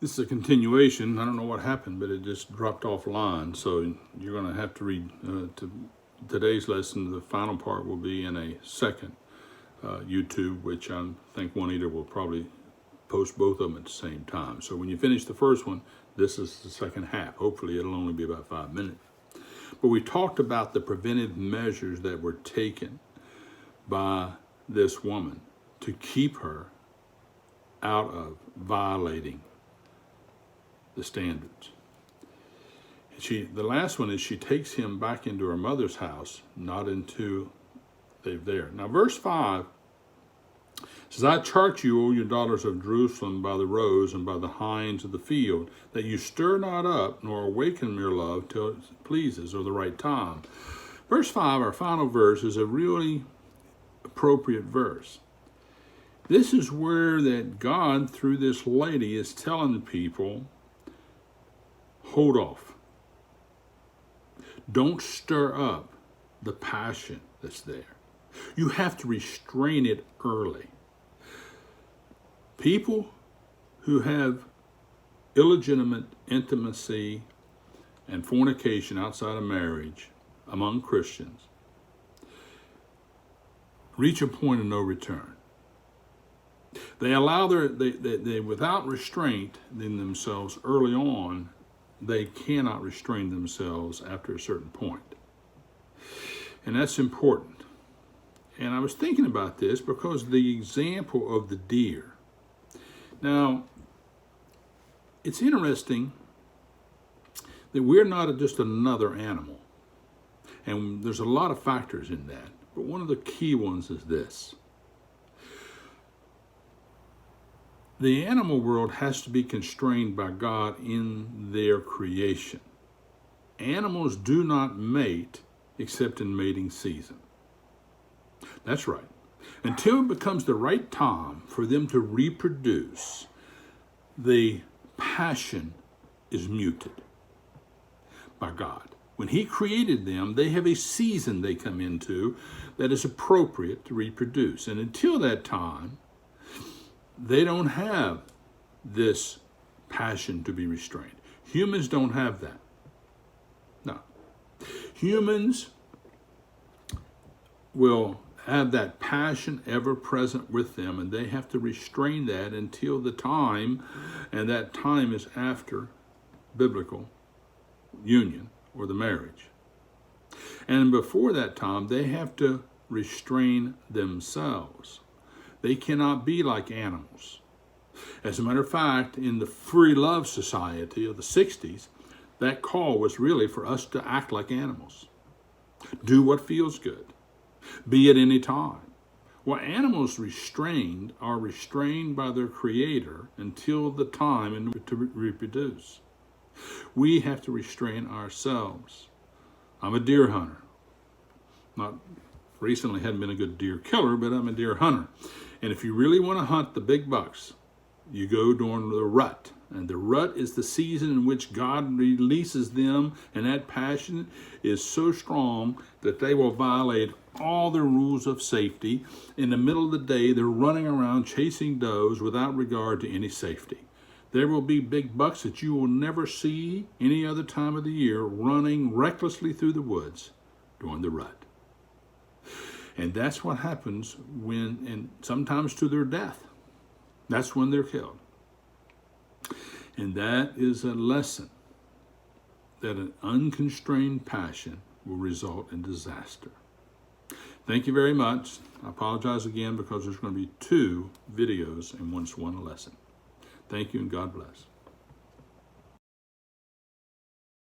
This is a continuation. I don't know what happened, but it just dropped offline. So you're going to have to read to today's lesson. The final part will be in a second YouTube, which I think Juanita will probably post both of them at the same time. So when you finish the first one, this is the second half. Hopefully it'll only be about 5 minutes. But we talked about the preventive measures that were taken by this woman to keep her out of violating the standards. The last one is she takes him back into her mother's house, not into there. Now, verse 5 says, I charge you, O you daughters of Jerusalem, by the roes and by the hinds of the field, that you stir not up, nor awaken your love till it pleases, or the right time. Verse 5, our final verse, is a really appropriate verse. This is where that God, through this lady, is telling the people, hold off. Don't stir up the passion that's there. You have to restrain it early. People who have illegitimate intimacy and fornication outside of marriage among Christians reach a point of no return. They allow they without restraint in themselves early on, they cannot restrain themselves after a certain point. And that's important. And I was thinking about this because the example of the deer. Now, it's interesting that we're not just another animal. And there's a lot of factors in that. But one of the key ones is this. The animal world has to be constrained by God in their creation. Animals do not mate except in mating season. That's right. Until it becomes the right time for them to reproduce, the passion is muted by God. When He created them, they have a season they come into that is appropriate to reproduce. And until that time, they don't have this passion to be restrained. Humans don't have that. No. Humans will have that passion ever present with them, and they have to restrain that until the time, and that time is after biblical union or the marriage. And before that time, they have to restrain themselves. They cannot be like animals. As a matter of fact, in the free love society of the 60s, that call was really for us to act like animals. Do what feels good. Be at any time. Well, animals are restrained by their creator until the time to reproduce. We have to restrain ourselves. I'm a deer hunter. Not recently hadn't been a good deer killer, but I'm a deer hunter. And if you really want to hunt the big bucks, you go during the rut. And the rut is the season in which God releases them, and that passion is so strong that they will violate all the rules of safety. In the middle of the day, they're running around chasing does without regard to any safety. There will be big bucks that you will never see any other time of the year running recklessly through the woods during the rut. And that's what happens and sometimes to their death. That's when they're killed. And that is a lesson that an unconstrained passion will result in disaster. Thank you very much. I apologize again because there's going to be 2 videos and one lesson. Thank you and God bless.